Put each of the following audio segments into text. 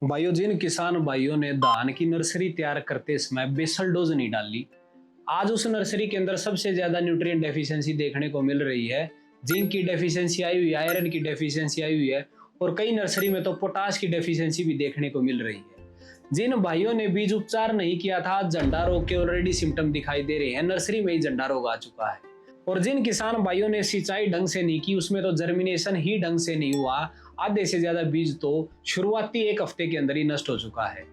भाइयों, जिन किसान भाइयों ने धान की नर्सरी तैयार करते समय बेसल डोज नहीं डाली, आज उस नर्सरी के अंदर सबसे ज्यादा न्यूट्रिएंट डेफिशिएंसी देखने को मिल रही है। जिंक की डेफिशिएंसी आई हुई है, आयरन की डेफिशिएंसी आई हुई है और कई नर्सरी में तो पोटाश की डेफिशिएंसी भी देखने को मिल रही है। जिन भाइयों ने बीज उपचार नहीं किया था, आज झंडा रोग के ऑलरेडी सिम्टम दिखाई दे रहे हैं, नर्सरी में ही झंडा रोग आ चुका है। और जिन किसान भाइयों ने सिंचाई ढंग से नहीं की, उसमें तो जर्मिनेशन ही ढंग से नहीं हुआ, आधे से ज्यादा बीज तो शुरुआती एक हफ्ते के अंदर ही नष्ट हो चुका है।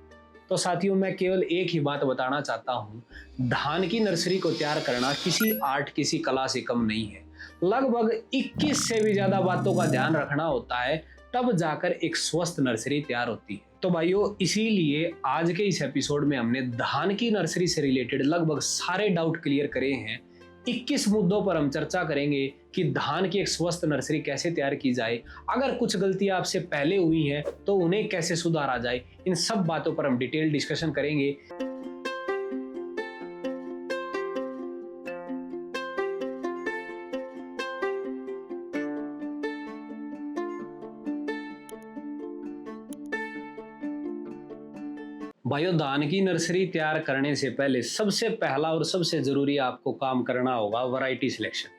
तो साथियों, मैं केवल एक ही बात बताना चाहता हूँ, धान की नर्सरी को तैयार करना किसी आर्ट, किसी कला से कम नहीं है। लगभग 21 से भी ज्यादा बातों का ध्यान रखना होता है, तब जाकर एक स्वस्थ नर्सरी तैयार होती है। तो भाइयों, इसीलिए आज के इस एपिसोड में हमने धान की नर्सरी से रिलेटेड लगभग सारे डाउट क्लियर करे हैं। 21 मुद्दों पर हम चर्चा करेंगे कि धान की एक स्वस्थ नर्सरी कैसे तैयार की जाए, अगर कुछ गलतियां आपसे पहले हुई हैं तो उन्हें कैसे सुधारा जाए। इन सब बातों पर हम डिटेल डिस्कशन करेंगे। भाइयों, धान की नर्सरी तैयार करने से पहले सबसे पहला और सबसे जरूरी आपको काम करना होगा वैरायटी सिलेक्शन,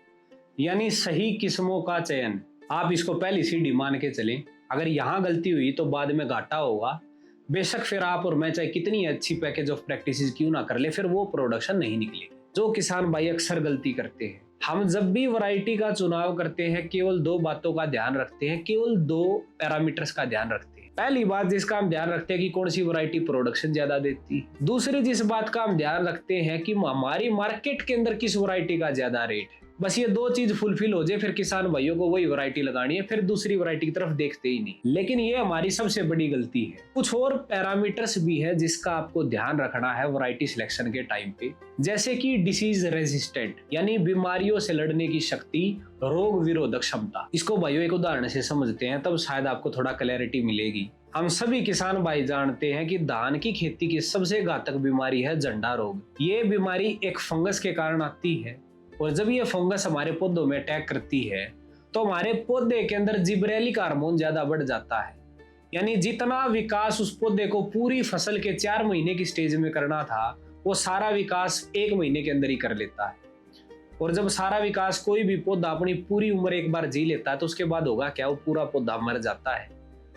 यानी सही किस्मों का चयन। आप इसको पहली सीढ़ी मान के चलें। अगर यहाँ गलती हुई तो बाद में घाटा होगा। बेशक फिर आप और मैं चाहे कितनी अच्छी पैकेज ऑफ प्रैक्टिसेस क्यों ना कर ले, फिर वो प्रोडक्शन नहीं निकलेगी। जो किसान भाई अक्सर गलती करते हैं, हम जब भी वैरायटी का चुनाव करते हैं केवल दो बातों का ध्यान रखते हैं, केवल दो पैरामीटर्स का ध्यान रखते हैं। पहली बात जिसका हम ध्यान रखते हैं कि कौन सी वैरायटी प्रोडक्शन ज्यादा देती है। दूसरी जिस बात का हम ध्यान रखते हैं कि हमारी मार्केट के अंदर किस वैरायटी का ज्यादा रेट है। बस ये दो चीज फुलफिल हो जाए, फिर किसान भाइयों को वही वैरायटी लगानी है, फिर दूसरी वैरायटी की तरफ देखते ही नहीं। लेकिन ये हमारी सबसे बड़ी गलती है। कुछ और पैरामीटर्स भी है जिसका आपको ध्यान रखना है वैरायटी सिलेक्शन के टाइम पे, जैसे कि डिसीज रेजिस्टेंट, यानी बीमारियों से लड़ने की शक्ति, रोग विरोधक क्षमता। इसको भाइयों एक उदाहरण से समझते हैं, तब शायद आपको थोड़ा क्लैरिटी मिलेगी। हम सभी किसान भाई जानते हैं कि धान की खेती की सबसे घातक बीमारी है झंडा रोग। ये बीमारी एक फंगस के कारण आती है और जब ये फंगस हमारे पौधों में अटैक करती है तो हमारे पौधे के अंदर जिबरेलिक हार्मोन ज्यादा बढ़ जाता है। यानी जितना विकास उस पौधे को पूरी फसल के 4 महीने की स्टेज में करना था, वो सारा विकास 1 महीने के अंदर ही कर लेता है। और जब सारा विकास कोई भी पौधा अपनी पूरी उम्र एक बार जी लेता है तो उसके बाद होगा क्या, वो पूरा पौधा मर जाता है।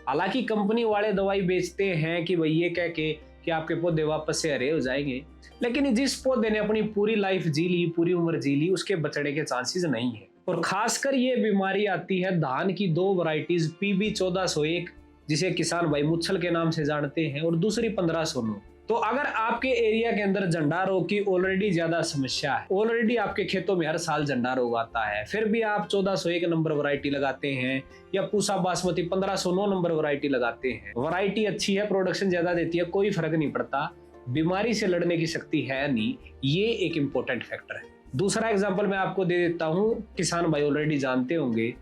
हालांकि कंपनी वाले दवाई बेचते हैं कि भाई ये कह के कि आपके पौधे वापस से हरे हो जाएंगे, लेकिन जिस पौधे ने अपनी पूरी लाइफ जी ली, पूरी उम्र जी ली, उसके बचने के चांसेस नहीं है। और खासकर ये बीमारी आती है धान की दो वैरायटीज PB 1401, जिसे किसान भाई मुच्छल के नाम से जानते हैं, और दूसरी 1509। तो अगर आपके एरिया के अंदर झंडा रोग की ऑलरेडी ज्यादा समस्या है, ऑलरेडी आपके खेतों में हर साल झंडा रोग आता है, फिर भी आप 1401 नंबर वैरायटी लगाते हैं या पूसा बासमती 1509 नंबर वैरायटी लगाते हैं, वैरायटी अच्छी है, प्रोडक्शन ज्यादा देती है, कोई फर्क नहीं पड़ता, बीमारी से लड़ने की शक्ति है नहीं, ये एक इंपॉर्टेंट फैक्टर है। दूसरा एग्जांपल मैं आपको दे देता हूं, किसान भाई ऑलरेडी जानते होंगे,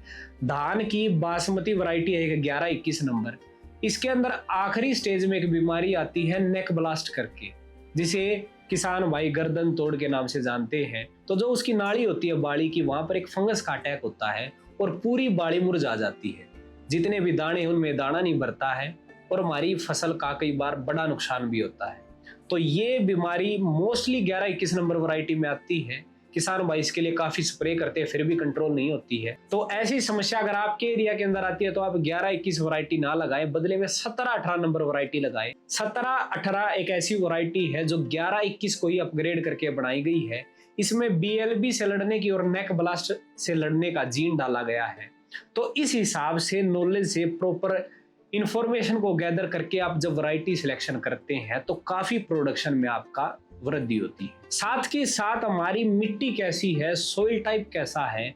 धान की बासमती वैरायटी है 1121 नंबर। इसके अंदर आखिरी स्टेज में एक बीमारी आती है नेक ब्लास्ट करके, जिसे किसान भाई गर्दन तोड़ के नाम से जानते हैं। तो जो उसकी नाड़ी होती है बाड़ी की, वहां पर एक फंगस का अटैक होता है और पूरी बाड़ी मुरझा जाती है, जितने भी दाने उनमें दाना नहीं भरता है और हमारी फसल का कई बार बड़ा नुकसान भी होता है। तो ये बीमारी मोस्टली 1121 नंबर वैरायटी में आती है। किसान भाई इसके लिए काफी स्प्रे करते हैं, फिर भी कंट्रोल नहीं होती है। तो ऐसी समस्या अगर आपके एरिया के अंदर आती है तो आप 1121 वैरायटी ना लगाएं, बदले में 1718 नंबर वैरायटी लगाएं। 1718 एक ऐसी वैरायटी है जो 1121 को ही अपग्रेड करके बनाई गई है। इसमें BLB से लड़ने की और नेक ब्लास्ट से लड़ने का जीन डाला गया है। तो इस हिसाब से नॉलेज से प्रॉपर इंफॉर्मेशन को गैदर करके आप जब वैरायटी सिलेक्शन करते हैं तो काफी प्रोडक्शन में आपका वृद्धि होती है। साथ के साथ हमारी मिट्टी कैसी है, सोइल टाइप कैसा है,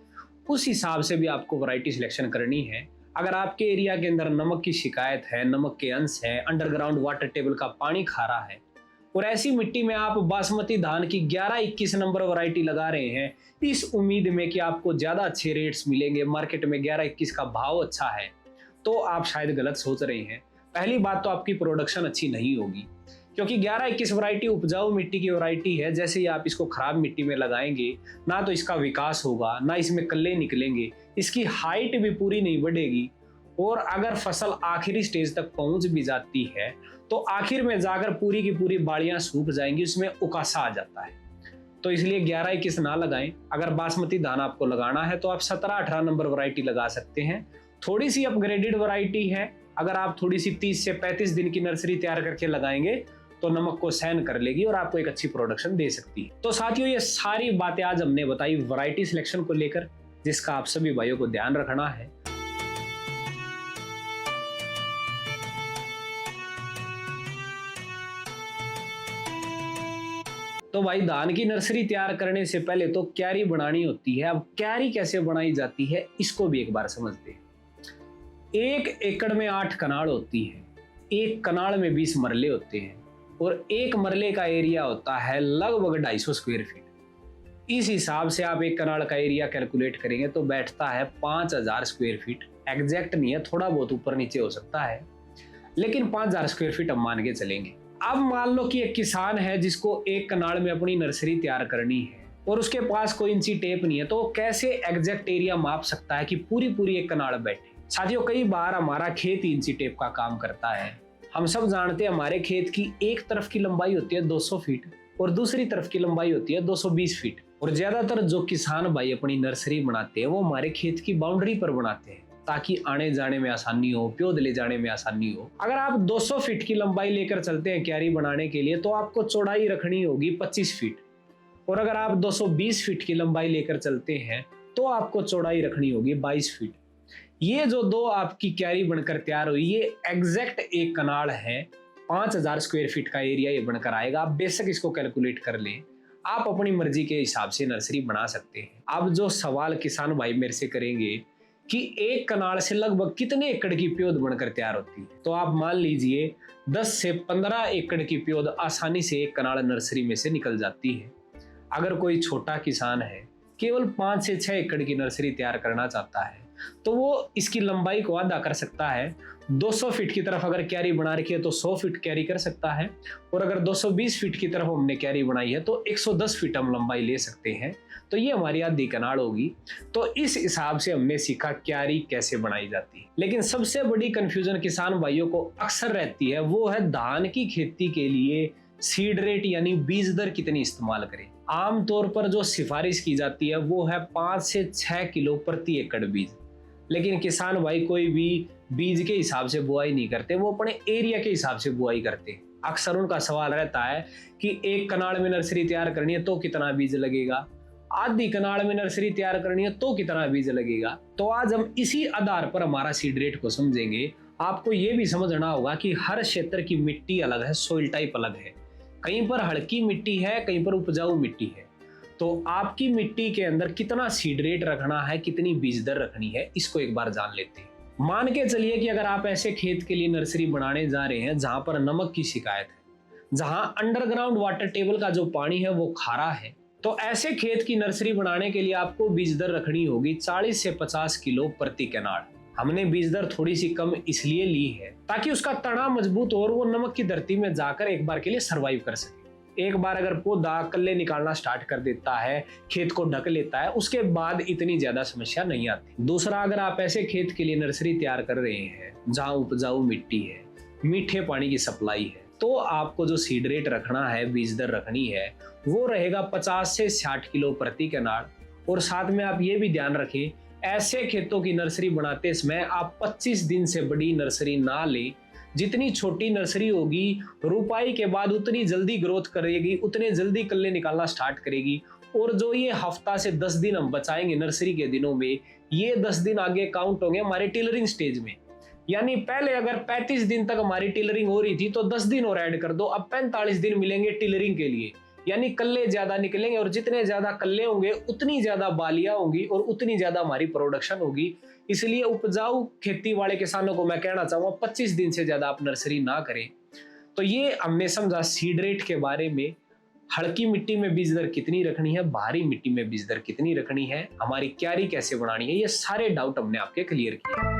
उस हिसाब से भी आपको वैरायटी सिलेक्शन करनी है। अगर आपके एरिया के अंदर नमक की शिकायत है, नमक के अंश है, अंडरग्राउंड वाटर टेबल का पानी खारा है और ऐसी मिट्टी में आप बासमती धान की 1121 नंबर वैरायटी लगा रहे हैं इस उम्मीद में कि आपको ज्यादा अच्छे रेट्स मिलेंगे, मार्केट में 1121 का भाव अच्छा है, तो आप शायद गलत सोच रहे हैं। पहली बात तो आपकी प्रोडक्शन अच्छी नहीं होगी, क्योंकि 1121 वैरायटी उपजाऊ मिट्टी की वैरायटी है। जैसे ही आप इसको खराब मिट्टी में लगाएंगे, ना तो इसका विकास होगा, ना इसमें कल्ले निकलेंगे, इसकी हाइट भी पूरी नहीं बढ़ेगी और अगर फसल आखिरी स्टेज तक पहुंच भी जाती है तो आखिर में जाकर पूरी की पूरी बाड़ियां सूख जाएंगी, उसमें उकासा आ जाता है। तो इसलिए 11-21 ना लगाएं। अगर बासमती धान आपको लगाना है तो आप 17-18 नंबर वैरायटी लगा सकते हैं। थोड़ी सी अपग्रेडेड वैरायटी है, अगर आप थोड़ी सी 30 से 35 दिन की नर्सरी तैयार करके लगाएंगे तो नमक को सहन कर लेगी और आपको एक अच्छी प्रोडक्शन दे सकती है। तो साथियों, ये सारी बातें आज हमने बताई वैरायटी सिलेक्शन को लेकर, जिसका आप सभी भाइयों को ध्यान रखना है। तो भाई, धान की नर्सरी तैयार करने से पहले तो क्यारी बनानी होती है। अब क्यारी कैसे बनाई जाती है इसको भी एक बार समझते हैं। 1 एकड़ में 8 कनाल होती है, एक कनाल में 20 मरले होते हैं और एक मरले का एरिया होता है लगभग 250 स्क्वायर फीट। इस हिसाब से आप एक कनाल का एरिया कैलकुलेट करेंगे तो बैठता है 5000 स्क्वायर फीट। एग्जैक्ट नहीं है, थोड़ा बहुत ऊपर नीचे हो सकता है, लेकिन 5000 स्क्वायर फीट हम मान के चलेंगे। अब मान लो कि एक किसान है जिसको एक कनाल में अपनी नर्सरी तैयार करनी है और उसके पास कोई इंची टेप नहीं है, तो कैसे एग्जैक्ट एरिया माप सकता है कि पूरी एक कनाल बैठे। साथियों, कई बार हमारा खेत इंची टेप का काम करता है। हम सब जानते हैं हमारे खेत की एक तरफ की लंबाई होती है 200 फीट और दूसरी तरफ की लंबाई होती है 220 फीट। और ज्यादातर जो किसान भाई अपनी नर्सरी बनाते हैं वो हमारे खेत की बाउंड्री पर बनाते हैं ताकि आने जाने में आसानी हो, प्योद ले जाने में आसानी हो। अगर आप 200 फीट की लंबाई लेकर चलते हैं क्यारी बनाने के लिए तो आपको चौड़ाई रखनी होगी 25 फीट, और अगर आप 220 फीट की लंबाई लेकर चलते हैं तो आपको चौड़ाई रखनी होगी 22 फीट। ये जो दो आपकी क्यारी बनकर तैयार हुई, ये एग्जैक्ट एक कनाल है। 5000 स्क्वायर फीट का एरिया ये बनकर आएगा। आप बेशक इसको कैलकुलेट कर लें, आप अपनी मर्जी के हिसाब से नर्सरी बना सकते हैं। अब जो सवाल किसान भाई मेरे से करेंगे कि एक कनाल से लगभग कितने एकड़ की प्योद बनकर तैयार होती है, तो आप मान लीजिए 10 से 15 एकड़ की प्योद आसानी से एक कनाल नर्सरी में से निकल जाती है। अगर कोई छोटा किसान है, केवल 5 से 6 एकड़ की नर्सरी तैयार करना चाहता है, तो वो इसकी लंबाई को आधा कर सकता है। 200 फीट की तरफ अगर क्यारी बना रखी है तो 100 फीट क्यारी कर सकता है, और अगर 220 फीट की तरफ हमने क्यारी बनाई है तो 110 फीट हम लंबाई ले सकते हैं। तो ये हमारी आधी कनाल होगी। तो इस हिसाब से हमने सीखा क्यारी कैसे बनाई जाती है। लेकिन सबसे बड़ी कंफ्यूजन किसान भाइयों को अक्सर रहती है, वो है धान की खेती के लिए सीड रेट यानी बीज दर कितनी इस्तेमाल करें। आमतौर पर जो सिफारिश की जाती है वो है 5 से 6 किलो प्रति एकड़ बीज। लेकिन किसान भाई कोई भी बीज के हिसाब से बुआई नहीं करते, वो अपने एरिया के हिसाब से बुआई करते हैं। अक्सर उनका सवाल रहता है कि एक कनाल में नर्सरी तैयार करनी है तो कितना बीज लगेगा, आधी कनाल में नर्सरी तैयार करनी है तो कितना बीज लगेगा। तो आज हम इसी आधार पर हमारा सीड रेट को समझेंगे। आपको यह भी समझना होगा कि हर क्षेत्र की मिट्टी अलग है, सोइल टाइप अलग है। कहीं पर हल्की मिट्टी है, कहीं पर उपजाऊ मिट्टी है। तो आपकी मिट्टी के अंदर कितना सीड रेट रखना है, कितनी बीज दर रखनी है, इसको एक बार जान लेते हैं। मान के चलिए कि अगर आप ऐसे खेत के लिए नर्सरी बनाने जा रहे हैं जहां पर नमक की शिकायत है, जहां अंडरग्राउंड वाटर टेबल का जो पानी है वो खारा है, तो ऐसे खेत की नर्सरी बनाने के लिए आपको बीज दर रखनी होगी 40 से 50 किलो प्रति कनाल। हमने बीज दर थोड़ी सी कम इसलिए ली है ताकि उसका तना मजबूत हो और वो नमक की धरती में जाकर एक बार के लिए सरवाइव कर सके। एक बार अगर पौधा कल्ले निकालना स्टार्ट कर देता है, खेत को ढक लेता है, उसके बाद इतनी ज्यादा समस्या नहीं आती। दूसरा, अगर आप ऐसे खेत के लिए नर्सरी तैयार कर रहे हैं जहां उपजाऊ मिट्टी है, मीठे पानी की सप्लाई है, तो आपको जो सीड रेट रखना है, बीज दर रखनी है, वो रहेगा 50 से 60 किलो प्रति कनाल। और साथ में आप ये भी ध्यान रखें, ऐसे खेतों की नर्सरी बनाते समय आप 25 दिन से बड़ी नर्सरी ना लें। जितनी छोटी नर्सरी होगी, रुपाई के बाद उतनी जल्दी ग्रोथ करेगी, उतने जल्दी कल्ले निकालना स्टार्ट करेगी। और जो ये हफ्ता से 10 दिन हम बचाएंगे नर्सरी के दिनों में, ये 10 दिन आगे काउंट होंगे हमारे टिलरिंग स्टेज में। यानी पहले अगर 35 दिन तक हमारी टिलरिंग हो रही थी तो 10 दिन और ऐड कर दो, अब 45 दिन मिलेंगे टिलरिंग के लिए। यानी कल्ले ज्यादा निकलेंगे, और जितने ज्यादा कल्ले होंगे उतनी ज्यादा बालियां होंगी और उतनी ज्यादा हमारी प्रोडक्शन होगी। इसलिए उपजाऊ खेती वाले किसानों को मैं कहना चाहूंगा 25 दिन से ज्यादा आप नर्सरी ना करें। तो ये हमने समझा सीड रेट के बारे में। हल्की मिट्टी में बीज दर कितनी रखनी है, भारी मिट्टी में बीज दर कितनी रखनी है, हमारी क्यारी कैसे बनानी है, ये सारे डाउट हमने आपके क्लियर किए।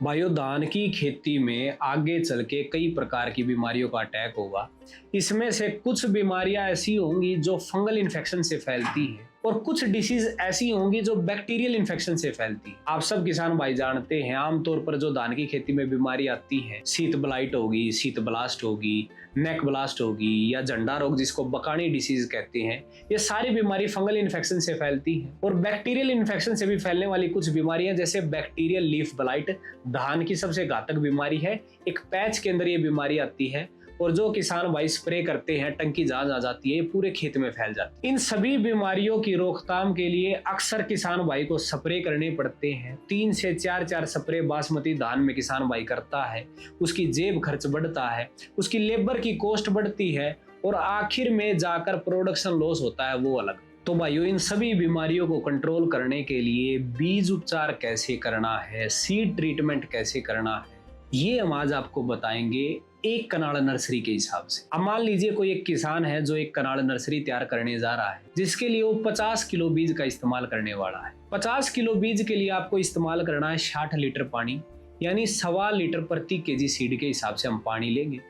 भाइयों, धान की खेती में आगे चल के कई प्रकार की बीमारियों का अटैक होगा। इसमें से कुछ बीमारियां ऐसी होंगी जो फंगल इन्फेक्शन से फैलती हैं और कुछ डिसीज ऐसी होंगी जो बैक्टीरियल इन्फेक्शन से फैलती है। आप सब किसान भाई जानते हैं आमतौर पर जो धान की खेती में बीमारी आती है, शीत ब्लाइट होगी, शीत ब्लास्ट होगी, नेक ब्लास्ट होगी या झंडा रोग जिसको बकानी डिसीज कहते हैं, ये सारी बीमारी फंगल इन्फेक्शन से फैलती है। और बैक्टीरियल इन्फेक्शन से भी फैलने वाली कुछ बीमारियां जैसे बैक्टीरियल लीफ ब्लाइट धान की सबसे घातक बीमारी है। एक पैच के अंदर ये बीमारी आती है और जो किसान भाई स्प्रे करते हैं टंकी जहां आ जाती है, पूरे खेत में फैल जाती है। इन सभी बीमारियों की रोकथाम के लिए अक्सर किसान भाई को स्प्रे करने पड़ते हैं। 3 से 4 स्प्रे बासमती धान में किसान भाई करता है, उसकी जेब खर्च बढ़ता है, उसकी लेबर की कॉस्ट बढ़ती है और आखिर में जाकर प्रोडक्शन लॉस होता है, वो अलग। तो भाइयों, इन सभी बीमारियों को कंट्रोल करने के लिए बीज उपचार कैसे करना है, सीड ट्रीटमेंट कैसे करना है, ये हम आज आपको बताएंगे एक कनाड़ नर्सरी के हिसाब से। अब मान लीजिए कोई एक किसान है जो एक कनाड़ नर्सरी तैयार करने जा रहा है, जिसके लिए वो 50 किलो बीज का इस्तेमाल करने वाला है। 50 किलो बीज के लिए आपको इस्तेमाल करना है 60 लीटर पानी, यानी 1.25 लीटर प्रति केजी सीड के हिसाब से हम पानी लेंगे।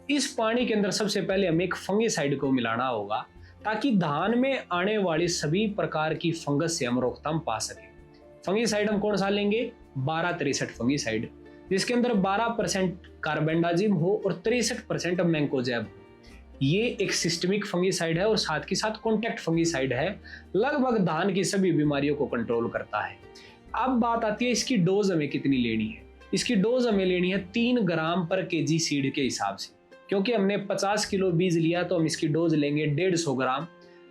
इस पानी के अंदर सबसे पहले हमें एक फंगिसाइड को मिलाना होगा ताकि धान में आने वाली सभी प्रकार की फंगस से हम रोकथाम पा सके। फंगिसाइड हम कौन सा लेंगे? 1263 फंगिसाइड, जिसके अंदर 12% कार्बेंडाजिम हो और 63% मैंकोजेब हो। ये एक सिस्टमिक फंगिसाइड है और साथ के साथ कॉन्टैक्ट फंगिसाइड है, लगभग धान की सभी बीमारियों को कंट्रोल करता है। अब बात आती है इसकी डोज हमें कितनी लेनी है। इसकी डोज हमें लेनी है 3 ग्राम पर केजी सीड के हिसाब से। क्योंकि हमने 50 किलो बीज लिया तो हम इसकी डोज लेंगे 150 ग्राम।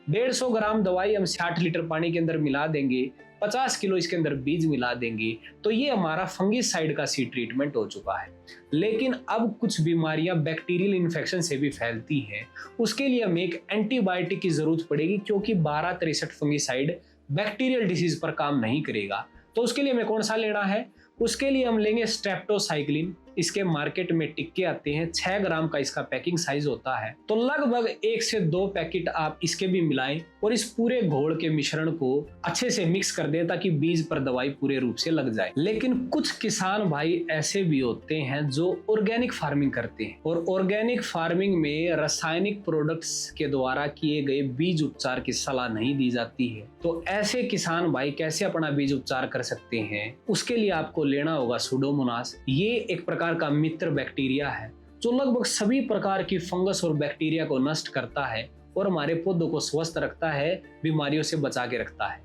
150 ग्राम दवाई हम 60 लीटर पानी के अंदर मिला देंगे, 50 किलो इसके अंदर बीज मिला देंगे, तो ये हमारा फंगिसाइड का सीड ट्रीटमेंट हो चुका है। लेकिन अब कुछ बीमारियां बैक्टीरियल इन्फेक्शन से भी फैलती हैं, उसके लिए हमें एक एंटीबायोटिक की जरूरत पड़ेगी, क्योंकि 1263 फंगिसाइड बैक्टीरियल डिसीज पर काम नहीं करेगा। तो उसके लिए हमें कौन सा लेना है? उसके लिए हम लेंगे स्ट्रेप्टोसाइक्लिन। इसके मार्केट में टिक्के आते हैं, 6 ग्राम का इसका पैकिंग साइज होता है। तो लगभग 1 से 2 पैकेट आप इसके भी मिलाएं और इस पूरे घोल के मिश्रण को अच्छे से मिक्स कर दें ताकि बीज पर दवाई पूरे रूप से लग जाए। लेकिन कुछ किसान भाई ऐसे भी होते हैं जो ऑर्गेनिक फार्मिंग करते हैं और ऑर्गेनिक फार्मिंग में रासायनिक प्रोडक्ट्स के द्वारा किए गए बीज उपचार की सलाह नहीं दी जाती है। तो ऐसे किसान भाई कैसे अपना बीज उपचार कर सकते हैं? उसके लिए आपको लेना होगा सुडोमोनास। ये एक प्रकार का मित्र बैक्टीरिया है जो लगभग सभी प्रकार की फंगस और बैक्टीरिया को नष्ट करता है और हमारे पौधों को स्वस्थ रखता है, बीमारियों से बचा के रखता है।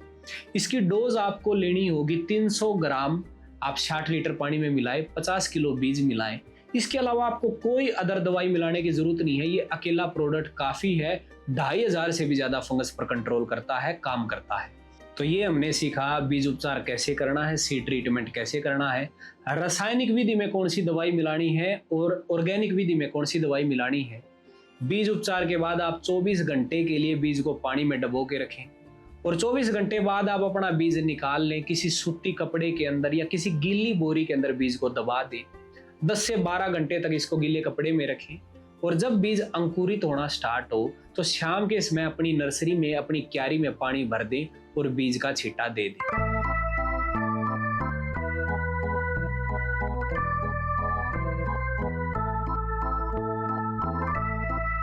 इसकी डोज आपको लेनी होगी 300 ग्राम। आप 60 लीटर पानी में मिलाएं, 50 किलो बीज मिलाएं। इसके अलावा आपको कोई अदर दवाई मिलाने की जरूरत नहीं है, ये अकेला प्रोडक्ट काफी है। 2500 से भी ज्यादा फंगस पर कंट्रोल करता है, काम करता है। तो ये हमने सीखा बीज उपचार कैसे करना है, सीड ट्रीटमेंट कैसे करना है, रासायनिक विधि में कौन सी दवाई मिलानी है और ऑर्गेनिक विधि में कौन सी दवाई मिलानी है। बीज उपचार के बाद आप 24 घंटे के लिए बीज को पानी में डबो के रखें और 24 घंटे बाद आप अपना बीज निकाल लें। किसी सूती कपड़े के अंदर या किसी गीली बोरी के अंदर बीज को दबा दें। 10 से 12 घंटे तक इसको गीले कपड़े में रखें और जब बीज अंकुरित होना स्टार्ट हो तो शाम के समय अपनी नर्सरी में, अपनी क्यारी में पानी भर दें और बीज का छींटा दे दें।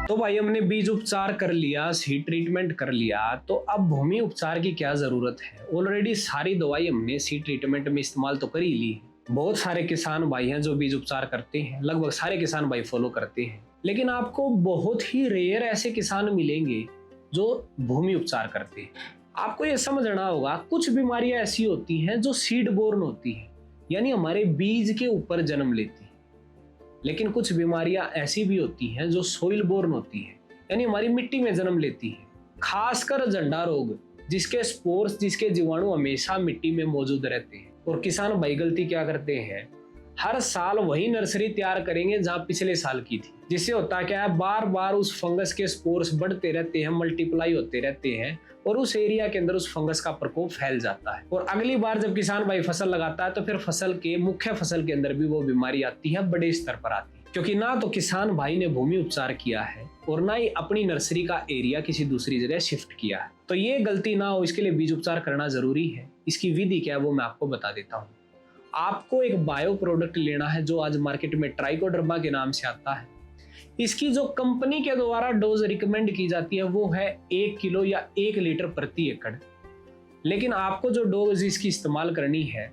तो भाई हमने बीज उपचार कर लिया, सीड ट्रीटमेंट कर लिया, तो अब भूमि उपचार की क्या जरूरत है? ऑलरेडी सारी दवाई हमने सीड ट्रीटमेंट में इस्तेमाल तो कर ही ली है। बहुत सारे किसान भाई हैं जो बीज उपचार करते हैं, लगभग सारे किसान भाई फॉलो करते हैं। लेकिन आपको बहुत ही रेयर ऐसे किसान मिलेंगे जो भूमि उपचार करते हैं। आपको ये समझना होगा कुछ बीमारियां ऐसी होती हैं जो सीड बोर्न होती हैं, यानी हमारे बीज के ऊपर जन्म लेती हैं। लेकिन कुछ बीमारियां ऐसी भी होती हैं जो सोइल बोर्न होती हैं, यानी हमारी मिट्टी में जन्म लेती हैं। खासकर झंडा रोग, जिसके स्पोर्स, जिसके जीवाणु हमेशा मिट्टी में मौजूद रहते हैं। और किसान भाई गलती क्या करते हैं? हर साल वही नर्सरी तैयार करेंगे जहां पिछले साल की थी। जिससे होता क्या है, बार बार उस फंगस के स्पोर्स बढ़ते रहते हैं, मल्टीप्लाई होते रहते हैं और उस एरिया के अंदर उस फंगस का प्रकोप फैल जाता है। और अगली बार जब किसान भाई फसल लगाता है तो फिर फसल के मुख्य फसल के अंदर भी वो बीमारी आती है, बड़े स्तर पर आती है। क्योंकि ना तो किसान भाई ने भूमि उपचार किया है और ना ही अपनी नर्सरी का एरिया किसी दूसरी जगह शिफ्ट किया है। तो ये गलती ना हो, इसके लिए बीज उपचार करना जरूरी है। इसकी विधि क्या है वो मैं आपको बता देता हूँ। आपको एक बायो प्रोडक्ट लेना है जो आज मार्केट में ट्राइकोडर्मा के नाम से आता है। इसकी जो कंपनी के द्वारा डोज रिकमेंड की जाती है वो है 1 किलो या 1 लीटर प्रति एकड़। लेकिन आपको जो डोज इसकी इस्तेमाल करनी है,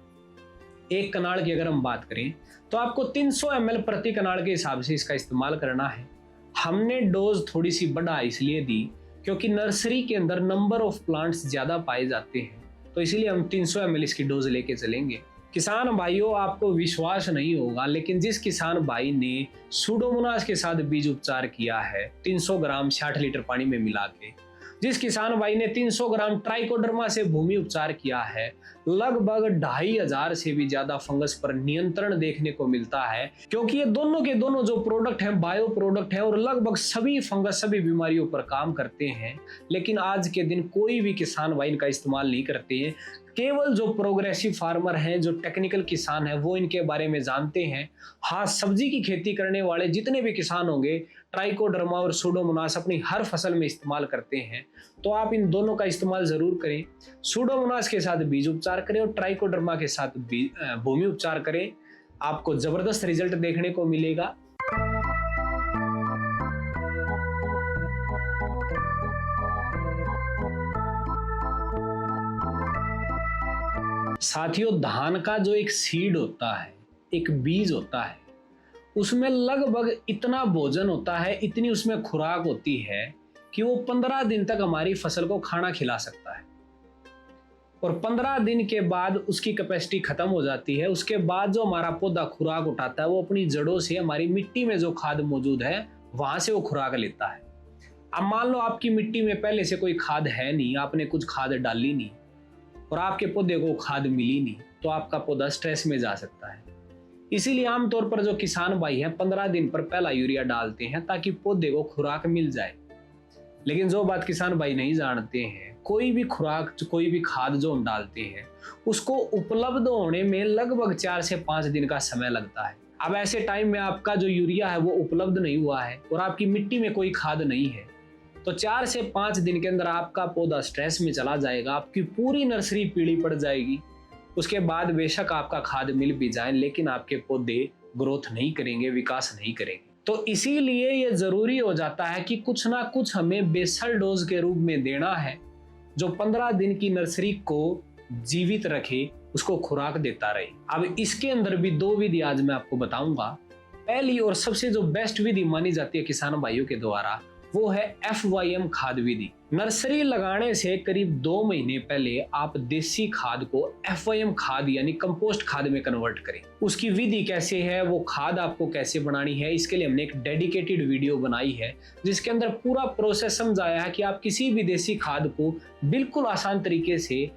एक कनाल की अगर हम बात करें तो आपको 300 ml प्रति कनाल के हिसाब से इसका इस्तेमाल करना है। हमने डोज थोड़ी सी बढ़ा इसलिए दी क्योंकि नर्सरी के अंदर नंबर ऑफ प्लांट्स ज्यादा पाए जाते हैं, तो इसीलिए हम 300 ml इसकी डोज लेके चलेंगे। किसान भाइयों, आपको विश्वास नहीं होगा लेकिन जिस किसान भाई ने सूडोमोनास के साथ बीज उपचार किया है 300 ग्राम 60 लीटर पानी में मिला के, जिस किसान भाई ने 300 ग्राम ट्राइकोडर्मा से भूमि उपचार किया है, लगभग 2500 से भी ज्यादा फंगस पर नियंत्रण देखने को मिलता है, क्योंकि ये दोनों के दोनों जो प्रोडक्ट हैं बायो प्रोडक्ट है और लगभग सभी फंगस सभी बीमारियों पर काम करते हैं। लेकिन आज के दिन कोई भी किसान भाई इनका इस्तेमाल नहीं करते हैं। केवल जो प्रोग्रेसिव फार्मर हैं, जो टेक्निकल किसान हैं, वो इनके बारे में जानते हैं। हाँ, सब्जी की खेती करने वाले जितने भी किसान होंगे ट्राइकोडर्मा और सूडोमोनास अपनी हर फसल में इस्तेमाल करते हैं, तो आप इन दोनों का इस्तेमाल जरूर करें। सूडोमोनास के साथ बीज उपचार करें और ट्राइकोडर्मा के साथ भूमि उपचार करें, आपको जबरदस्त रिजल्ट देखने को मिलेगा। साथियों, धान का जो एक सीड होता है, एक बीज होता है, उसमें लगभग इतना भोजन होता है, इतनी उसमें खुराक होती है कि वो 15 दिन तक हमारी फसल को खाना खिला सकता है। और 15 दिन के बाद उसकी कैपेसिटी खत्म हो जाती है। उसके बाद जो हमारा पौधा खुराक उठाता है वो अपनी जड़ों से हमारी मिट्टी में जो खाद मौजूद है वहां से वो खुराक लेता है। अब मान लो आपकी मिट्टी में पहले से कोई खाद है नहीं, आपने कुछ खाद डाली नहीं और आपके पौधे को खाद मिली नहीं, तो आपका पौधा स्ट्रेस में जा सकता है। इसीलिए आमतौर पर जो किसान भाई हैं 15 दिन पर पहला यूरिया डालते हैं ताकि पौधे को खुराक मिल जाए। लेकिन जो बात किसान भाई नहीं जानते हैं, कोई भी खुराक, कोई भी खाद जो हम डालते हैं उसको उपलब्ध होने में लगभग 4 से 5 दिन का समय लगता है। अब ऐसे टाइम में आपका जो यूरिया है वो उपलब्ध नहीं हुआ है और आपकी मिट्टी में कोई खाद नहीं है, तो 4 से 5 दिन के अंदर आपका पौधा स्ट्रेस में चला जाएगा, आपकी पूरी नर्सरी पीली पड़ जाएगी। उसके बाद बेशक आपका खाद मिल भी जाए लेकिन आपके पौधे ग्रोथ नहीं करेंगे, विकास नहीं करेंगे। तो इसीलिए ये जरूरी हो जाता है कि कुछ ना कुछ हमें बेसल डोज के रूप में देना है जो 15 दिन की नर्सरी को जीवित रखे, उसको खुराक देता रहे। अब इसके अंदर भी 2 विधि आज मैं आपको बताऊंगा। पहली और सबसे जो बेस्ट विधि मानी जाती है किसान भाइयों के द्वारा वो है FYM खाद विधि। नर्सरी लगाने से करीब 2 महीने पहले आप देसी खाद को FYM खाद यानी कंपोस्ट खाद में कन्वर्ट करें। उसकी विधि कैसे है, वो खाद आपको कैसे बनानी है, इसके लिए हमने एक डेडिकेटेड वीडियो बनाई है जिसके अंदर पूरा प्रोसेस समझाया है कि आप किसी भी देसी खाद को बिल्कुल आसान तरीके से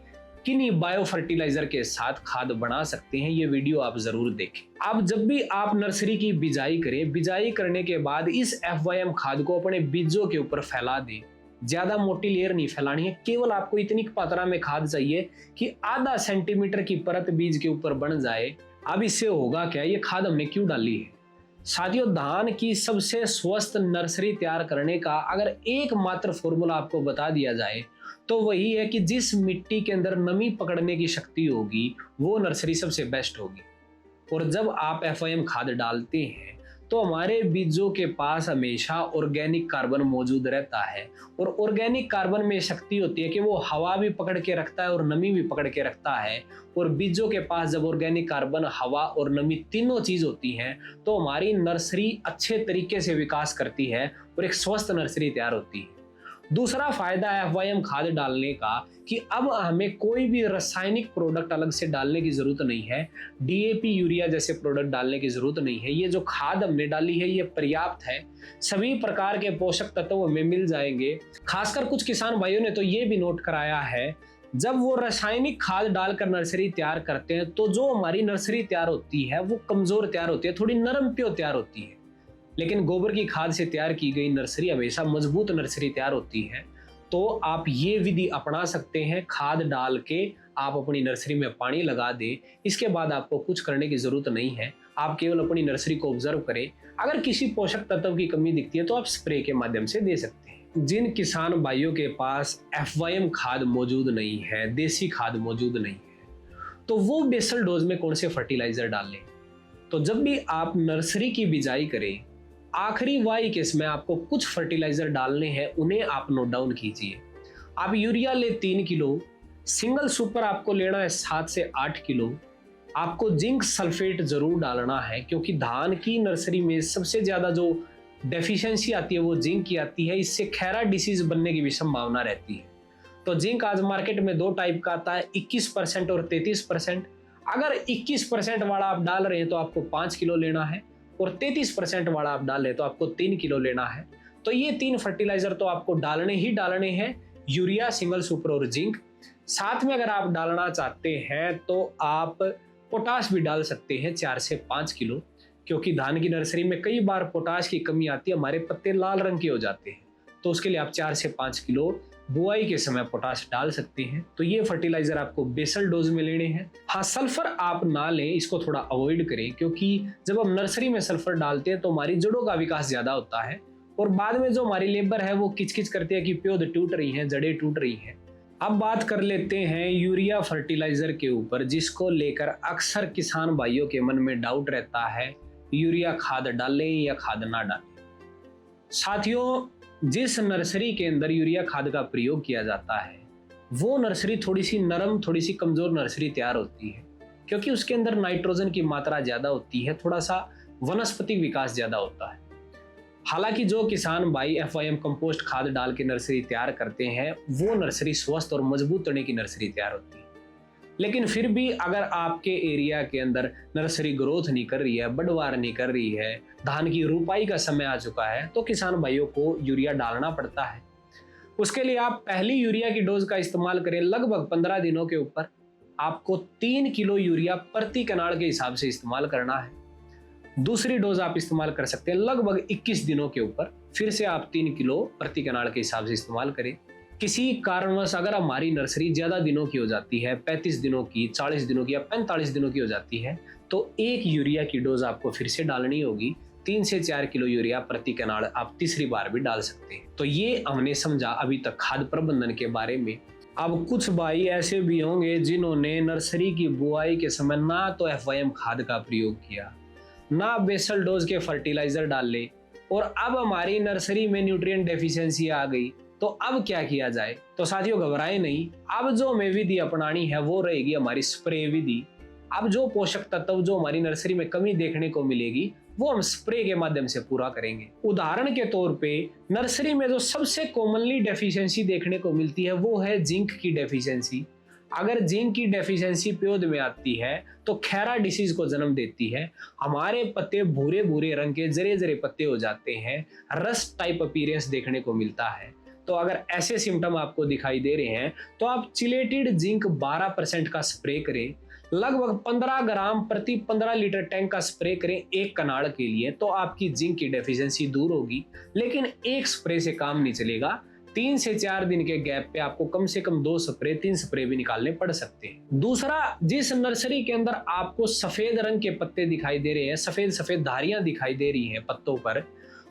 किन्हीं बायो फर्टिलाइजर के साथ खाद बना सकते हैं। ये वीडियो आप जरूर देखें। अब जब भी आप नर्सरी की बिजाई करें, बिजाई करने के बाद इस FYM खाद को अपने बीजों के ऊपर फैला दें। ज्यादा मोटी लेयर नहीं फैलानी है, केवल आपको इतनी मात्रा में खाद चाहिए कि आधा सेंटीमीटर की परत बीज के ऊपर बन जाए। अब इससे होगा क्या, ये खाद हमने क्यों डाली है? साथियों, धान की सबसे स्वस्थ नर्सरी तैयार करने का अगर एकमात्र फॉर्मूला आपको बता दिया जाए तो वही है कि जिस मिट्टी के अंदर नमी पकड़ने की शक्ति होगी वो नर्सरी सबसे बेस्ट होगी। और जब आप FYM खाद डालते हैं तो हमारे बीजों के पास हमेशा ऑर्गेनिक कार्बन मौजूद रहता है और ऑर्गेनिक कार्बन में शक्ति होती है कि वो हवा भी पकड़ के रखता है और नमी भी पकड़ के रखता है। और बीजों के पास जब ऑर्गेनिक कार्बन, हवा और नमी तीनों चीज होती हैं तो हमारी नर्सरी अच्छे तरीके से विकास करती है और एक स्वस्थ नर्सरी तैयार होती है। दूसरा फायदा है FYM खाद डालने का कि अब हमें कोई भी रासायनिक प्रोडक्ट अलग से डालने की जरूरत नहीं है। DAP, यूरिया जैसे प्रोडक्ट डालने की जरूरत नहीं है। ये जो खाद हमने डाली है ये पर्याप्त है, सभी प्रकार के पोषक तत्व हमें मिल जाएंगे। खासकर कुछ किसान भाइयों ने तो ये भी नोट कराया है, जब वो रासायनिक खाद डालकर नर्सरी तैयार करते हैं तो जो हमारी नर्सरी तैयार होती है वो कमजोर तैयार होती है, थोड़ी नरम प्यो तैयार होती है। लेकिन गोबर की खाद से तैयार की गई नर्सरी हमेशा मजबूत नर्सरी तैयार होती है। तो आप ये विधि अपना सकते हैं, खाद डाल के आप अपनी नर्सरी में पानी लगा दें। इसके बाद आपको कुछ करने की जरूरत नहीं है, आप केवल अपनी नर्सरी को ऑब्जर्व करें। अगर किसी पोषक तत्व की कमी दिखती है तो आप स्प्रे के माध्यम से दे सकते हैं। जिन किसान भाइयों के पास FYM खाद मौजूद नहीं है, देसी खाद मौजूद नहीं है, तो वो बेसल डोज में कौन से फर्टिलाइजर डालें। तो जब भी आप नर्सरी की बिजाई करें, आखिरी वाई केस में आपको कुछ फर्टिलाइजर डालने हैं, उन्हें आप नोट डाउन कीजिए। आप यूरिया ले 3 किलो, सिंगल सुपर आपको लेना है 7 से 8 किलो। आपको जिंक सल्फेट जरूर डालना है, क्योंकि धान की नर्सरी में सबसे ज्यादा जो डेफिशिएंसी आती है वो जिंक की आती है। इससे खैरा डिसीज बनने की भी संभावना रहती है। तो जिंक आज मार्केट में 2 टाइप का आता है, 21% और 33%। अगर 21% वाला आप डाल रहे हैं तो आपको 5 किलो लेना है, और 33% वाला आप डाल रहे हैं तो आपको 3 किलो लेना है। तो ये 3 फर्टिलाइजर तो आपको डालने ही डालने हैं, यूरिया, सिंगल सुपर और जिंक। साथ में अगर आप डालना चाहते हैं तो आप पोटाश भी डाल सकते हैं 4 से 5 किलो, क्योंकि धान की नर्सरी में कई बार पोटाश की कमी आती है, हमारे पत्ते लाल रंग के हो जाते हैं। तो उसके लिए आप 4 से 5 किलो बुआई के समय पोटाश डाल सकते हैं। तो ये फर्टिलाइजर आपको बेसल डोज में लेने हैं। हाँ, सल्फर आप ना लें, इसको थोड़ा अवॉइड करें, क्योंकि जब हम नर्सरी में सल्फर डालते हैं तो हमारी जड़ों का विकास ज्यादा होता है, और बाद में जो हमारी लेबर है वो किचकिच करती है कि पौधे टूट रही हैं, जड़ें टूट रही हैं। अब बात कर लेते हैं यूरिया फर्टिलाइजर के ऊपर, जिसको लेकर अक्सर किसान भाइयों के मन में डाउट रहता है, यूरिया खाद डालें या खाद ना डालें। साथियों, जिस नर्सरी के अंदर यूरिया खाद का प्रयोग किया जाता है वो नर्सरी थोड़ी सी नरम, थोड़ी सी कमजोर नर्सरी तैयार होती है, क्योंकि उसके अंदर नाइट्रोजन की मात्रा ज्यादा होती है, थोड़ा सा वनस्पति विकास ज्यादा होता है। हालांकि जो किसान भाई FIM कंपोस्ट खाद डाल के नर्सरी तैयार करते हैं वो नर्सरी स्वस्थ और मजबूत तने की नर्सरी तैयार होती है। लेकिन फिर भी अगर आपके एरिया के अंदर नर्सरी ग्रोथ नहीं कर रही है, बढ़वार नहीं कर रही है, धान की रुपाई का समय आ चुका है, तो किसान भाइयों को यूरिया डालना पड़ता है। उसके लिए आप पहली यूरिया की डोज का इस्तेमाल करें लगभग 15 दिनों के ऊपर। आपको 3 किलो यूरिया प्रति कनाल के हिसाब से इस्तेमाल करना है। दूसरी डोज आप इस्तेमाल कर सकते हैं लगभग 21 दिनों के ऊपर, फिर से आप 3 किलो प्रति कनाल के हिसाब से इस्तेमाल करें। किसी कारणवश अगर हमारी नर्सरी ज्यादा दिनों की हो जाती है, 35 दिनों की, 40 दिनों की या 45 दिनों की हो जाती है, तो 1 यूरिया की डोज आपको फिर से डालनी होगी। 3 से 4 किलो यूरिया प्रति कनाल आप तीसरी बार भी डाल सकते हैं। तो ये हमने समझा अभी तक खाद प्रबंधन के बारे में। अब कुछ भाई ऐसे भी होंगे जिन्होंने नर्सरी की बुआई के समय ना तो FIM खाद का प्रयोग किया, ना बेसल डोज के फर्टिलाइजर डाले, और अब हमारी नर्सरी में न्यूट्रिएंट डेफिशिएंसी आ गई। तो अब क्या किया जाए? तो साथियों, घबराएं नहीं। अब जो हमें विधि अपनानी है वो रहेगी हमारी स्प्रे विधि। अब जो पोषक तत्व जो हमारी नर्सरी में कमी देखने को मिलेगी वो हम स्प्रे के माध्यम से पूरा करेंगे। उदाहरण के तौर पे नर्सरी में जो सबसे कॉमनली डेफिशिएंसी देखने को मिलती है वो है जिंक की डेफिशिएंसी। अगर जिंक की डेफिशिएंसी पौध में आती है तो खैरा डिसीज को जन्म देती है। हमारे पत्ते भूरे भूरे रंग के जरे जरे पत्ते हो जाते हैं, रस्ट टाइप अपीयरेंस देखने को मिलता है। तो अगर ऐसे सिम्टम आपको दिखाई दे रहे हैं तो आप चिलेटेड जिंक 12% का स्प्रे करें। लगभग 15 ग्राम प्रति 15 लीटर टैंक का स्प्रे करें एक कनाल के लिए, तो आपकी जिंक की डेफिशिएंसी दूर होगी। लेकिन एक स्प्रे से काम नहीं चलेगा, 3 से 4 दिन के गैप पे आपको कम से कम 2 स्प्रे 3 स्प्रे भी निकालने पड़ सकते हैं। दूसरा, जिस नर्सरी के अंदर आपको सफेद रंग के पत्ते दिखाई दे रहे हैं, सफेद सफेद धारियां दिखाई दे रही हैं पत्तों पर,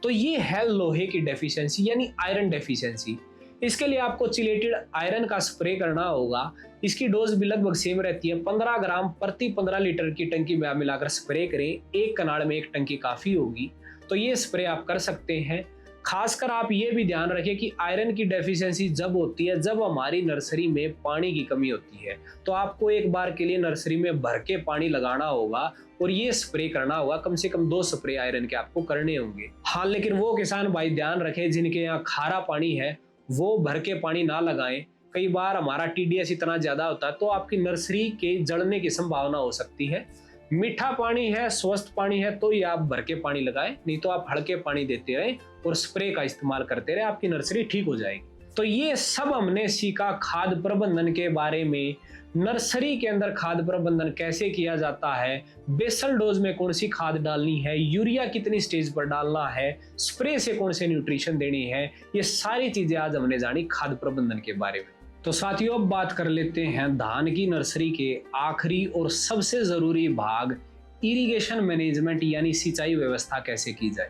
तो ये है लोहे की डेफिशिएंसी यानी आयरन डेफिशिएंसी। इसके लिए आपको चिलेटेड आयरन का स्प्रे करना होगा। इसकी डोज भी लगभग सेम रहती है, 15 ग्राम प्रति 15 लीटर की टंकी में आप मिलाकर स्प्रे करें। एक कनाल में एक टंकी काफी होगी, तो ये स्प्रे आप कर सकते हैं। खासकर आप ये भी ध्यान रखें कि आयरन की डेफिशिएंसी जब होती है जब हमारी नर्सरी में पानी की कमी होती है, तो आपको एक बार के लिए नर्सरी में भर के पानी लगाना होगा और ये स्प्रे करना होगा। कम से कम 2 स्प्रे आयरन के आपको करने होंगे। हाँ, लेकिन वो किसान भाई ध्यान रखें जिनके यहाँ खारा पानी है वो भर के पानी ना लगाएं। कई बार हमारा TDS इतना ज्यादा होता है तो आपकी नर्सरी के जलने की संभावना हो सकती है। मीठा पानी है, स्वस्थ पानी है तो ये आप भर के पानी लगाएं, नहीं तो आप हल्के पानी देते रहे और स्प्रे का इस्तेमाल करते रहे, आपकी नर्सरी ठीक हो जाएगी। तो ये सब हमने सीखा खाद प्रबंधन के बारे में। नर्सरी के अंदर खाद प्रबंधन कैसे किया जाता है, बेसल डोज में कौन सी खाद डालनी है, यूरिया कितनी स्टेज पर डालना है, स्प्रे से कौन से न्यूट्रिशन देनी है, ये सारी चीजें आज हमने जानी खाद प्रबंधन के बारे में। तो साथियों, अब बात कर लेते हैं धान की नर्सरी के आखिरी और सबसे जरूरी भाग, इरिगेशन मैनेजमेंट यानी सिंचाई व्यवस्था कैसे की जाए।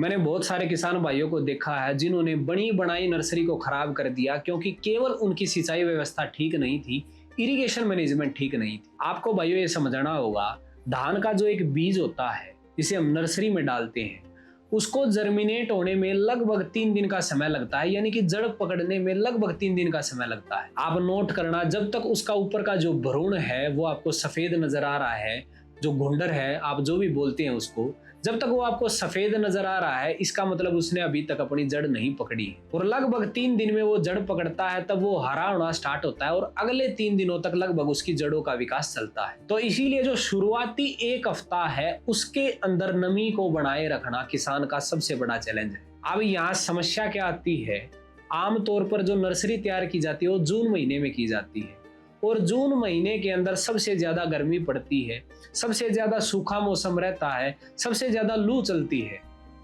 मैंने बहुत सारे किसान भाइयों को देखा है जिन्होंने बनी बनाई नर्सरी को खराब कर दिया क्योंकि केवल उनकी सिंचाई व्यवस्था ठीक नहीं थी, इरिगेशन मैनेजमेंट ठीक नहीं थी। आपको भाइयों ये समझना होगा, धान का जो एक बीज होता है जिसे हम नर्सरी में डालते हैं, उसको जर्मिनेट होने में लगभग 3 दिन का समय लगता है, यानी कि जड़ पकड़ने में लगभग 3 दिन का समय लगता है। आप नोट करना, जब तक उसका ऊपर का जो भ्रूण है वो आपको सफेद नजर आ रहा है, जो घुंडर है आप जो भी बोलते हैं उसको, जब तक वो आपको सफेद नजर आ रहा है, इसका मतलब उसने अभी तक अपनी जड़ नहीं पकड़ी है। और लगभग 3 दिन में वो जड़ पकड़ता है, तब वो हरा होना स्टार्ट होता है और अगले 3 दिनों तक लगभग उसकी जड़ों का विकास चलता है। तो इसीलिए जो शुरुआती 1 हफ्ता है उसके अंदर नमी को बनाए रखना किसान का सबसे बड़ा चैलेंज है। अब यहाँ समस्या क्या आती है, आमतौर पर जो नर्सरी तैयार की जाती है वो जून महीने में की जाती है और जून महीने के अंदर सबसे ज्यादा गर्मी पड़ती है, सबसे ज्यादा सूखा मौसम रहता है, सबसे ज्यादा लू चलती है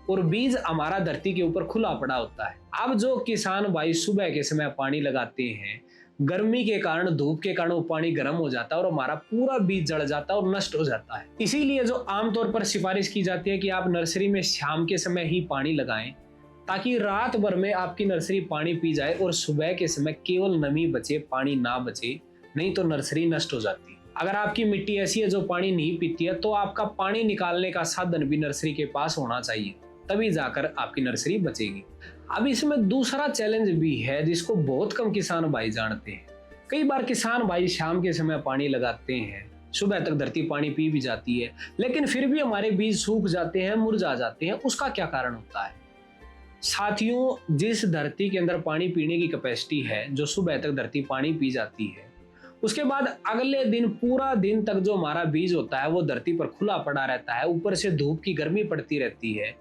और बीज हमारा धरती के ऊपर खुला पड़ा होता है। अब जो किसान भाई सुबह के समय पानी लगाते हैं, गर्मी के कारण, धूप के कारण वो पानी गर्म हो जाता है और हमारा पूरा बीज जड़ जाता है और नष्ट हो जाता है। इसीलिए जो आमतौर पर सिफारिश की जाती है कि आप नर्सरी में शाम के समय ही पानी लगाएं, ताकि रात भर में आपकी नर्सरी पानी पी जाए और सुबह के समय केवल नमी बचे, पानी ना बचे, नहीं तो नर्सरी नष्ट हो जाती है। अगर आपकी मिट्टी ऐसी है जो पानी नहीं पीती है, तो आपका पानी निकालने का साधन भी नर्सरी के पास होना चाहिए, तभी जाकर आपकी नर्सरी बचेगी। अब इसमें दूसरा चैलेंज भी है जिसको बहुत कम किसान भाई जानते हैं। कई बार किसान भाई शाम के समय पानी लगाते हैं, सुबह तक धरती पानी पी भी जाती है, लेकिन फिर भी हमारे बीज सूख जाते हैं, मुरझा जाते हैं। उसका क्या कारण होता है? साथियों, जिस धरती के अंदर पानी पीने की कैपेसिटी है, जो सुबह तक धरती पानी पी जाती है, उसके बाद अगले दिन पूरा दिन तक जो हमारा बीज होता है वो धरती पर खुला पड़ा रहता है, ऊपर से धूप की गर्मी पड़ती रहती है,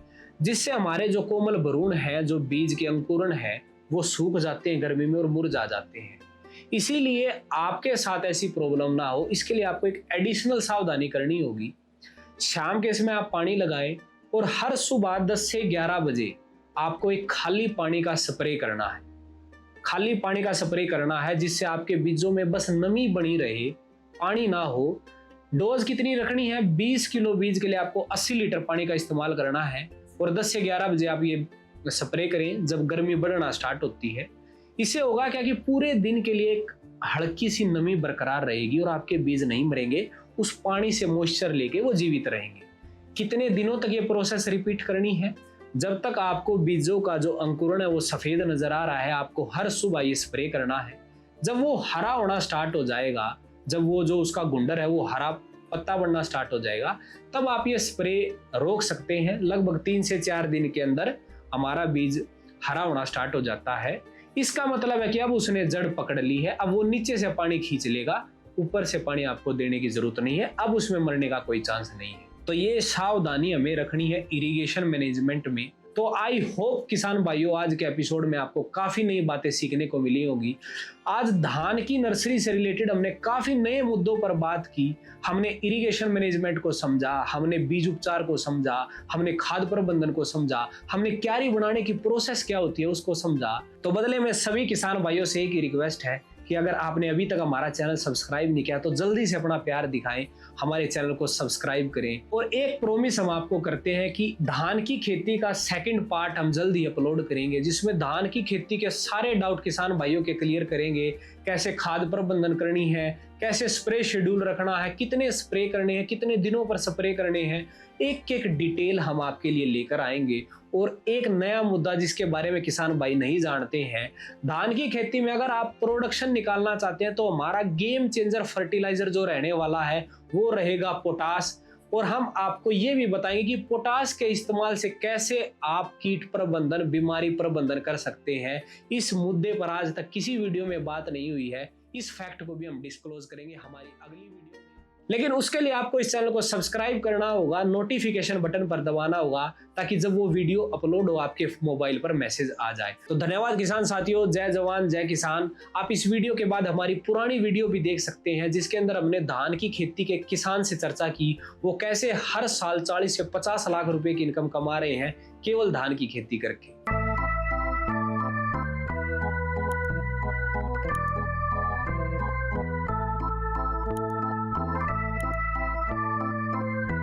जिससे हमारे जो कोमल भ्रूण है, जो बीज के अंकुरण है, वो सूख जाते हैं गर्मी में और मुरझा जाते हैं। इसीलिए आपके साथ ऐसी प्रॉब्लम ना हो, इसके लिए आपको एक एडिशनल सावधानी करनी होगी। शाम के समय आप पानी लगाएं और हर सुबह 10 से 11 बजे आपको एक खाली पानी का स्प्रे करना है। खाली पानी का स्प्रे करना है जिससे आपके बीजों में बस नमी बनी रहे, पानी ना हो। डोज कितनी रखनी है? 20 किलो बीज के लिए आपको 80 लीटर पानी का इस्तेमाल करना है और 10 से 11 बजे आप ये स्प्रे करें जब गर्मी बढ़ना स्टार्ट होती है। इससे होगा क्या कि पूरे दिन के लिए एक हल्की सी नमी बरकरार रहेगी और आपके बीज नहीं मरेंगे, उस पानी से मॉइस्चर लेके वो जीवित रहेंगे। कितने दिनों तक ये प्रोसेस रिपीट करनी है? जब तक आपको बीजों का जो अंकुरण है वो सफेद नजर आ रहा है, आपको हर सुबह ये स्प्रे करना है। जब वो हरा होना स्टार्ट हो जाएगा, जब वो जो उसका गुंडर है वो हरा पत्ता बनना स्टार्ट हो जाएगा, तब आप ये स्प्रे रोक सकते हैं। लगभग 3 से 4 दिन के अंदर हमारा बीज हरा होना स्टार्ट हो जाता है। इसका मतलब है कि अब उसने जड़ पकड़ ली है, अब वो नीचे से पानी खींच लेगा, ऊपर से पानी आपको देने की जरूरत नहीं है, अब उसमें मरने का कोई चांस नहीं है। तो ये सावधानी हमें रखनी है इरिगेशन मैनेजमेंट में। तो आई होप किसान भाइयों, आज के एपिसोड में आपको काफी नई बातें सीखने को मिली होगी। आज धान की नर्सरी से रिलेटेड हमने काफी नए मुद्दों पर बात की। हमने इरिगेशन मैनेजमेंट को समझा, हमने बीज उपचार को समझा, हमने खाद प्रबंधन को समझा, हमने क्यारी बनाने की प्रोसेस क्या होती है उसको समझा। तो बदले में सभी किसान भाइयों से एक ही रिक्वेस्ट है कि अगर आपने अभी तक हमारा चैनल सब्सक्राइब नहीं किया तो जल्दी से अपना प्यार दिखाएं, हमारे चैनल को सब्सक्राइब करें। और एक प्रॉमिस हम आपको करते हैं कि धान की खेती का सेकंड पार्ट हम जल्द ही अपलोड करेंगे, जिसमें धान की खेती के सारे डाउट किसान भाइयों के क्लियर करेंगे। कैसे खाद प्रबंधन करनी है, कैसे स्प्रे शेड्यूल रखना है, कितने स्प्रे करने हैं, कितने दिनों पर स्प्रे करने हैं, एक एक डिटेल हम आपके लिए लेकर आएंगे। और एक नया मुद्दा जिसके बारे में किसान भाई नहीं जानते हैं, धान की खेती में अगर आप प्रोडक्शन निकालना चाहते हैं तो हमारा गेम चेंजर फर्टिलाइजर जो रहने वाला है वो रहेगा पोटास। और हम आपको ये भी बताएंगे कि पोटास के इस्तेमाल से कैसे आप कीट प्रबंधन, बीमारी प्रबंधन कर सकते हैं। इस मुद्दे पर आज तक किसी वीडियो में बात नहीं हुई है, इस फैक्ट को भी हम डिस्क्लोज करेंगे हमारी अगली वीडियो में। लेकिन उसके लिए आपको इस चैनल को सब्सक्राइब करना होगा, नोटिफिकेशन बटन पर दबाना होगा, ताकि जब वो वीडियो अपलोड हो आपके मोबाइल पर मैसेज आ जाए। तो धन्यवाद किसान साथियों, जय जवान जय किसान। आप इस वीडियो के बाद हमारी पुरानी वीडियो भी देख सकते हैं, जिसके अंदर हमने धान की खेती के किसान से चर्चा की, वो कैसे हर साल 40 से 50 लाख रुपए की इनकम कमा रहे हैं केवल धान की खेती करके।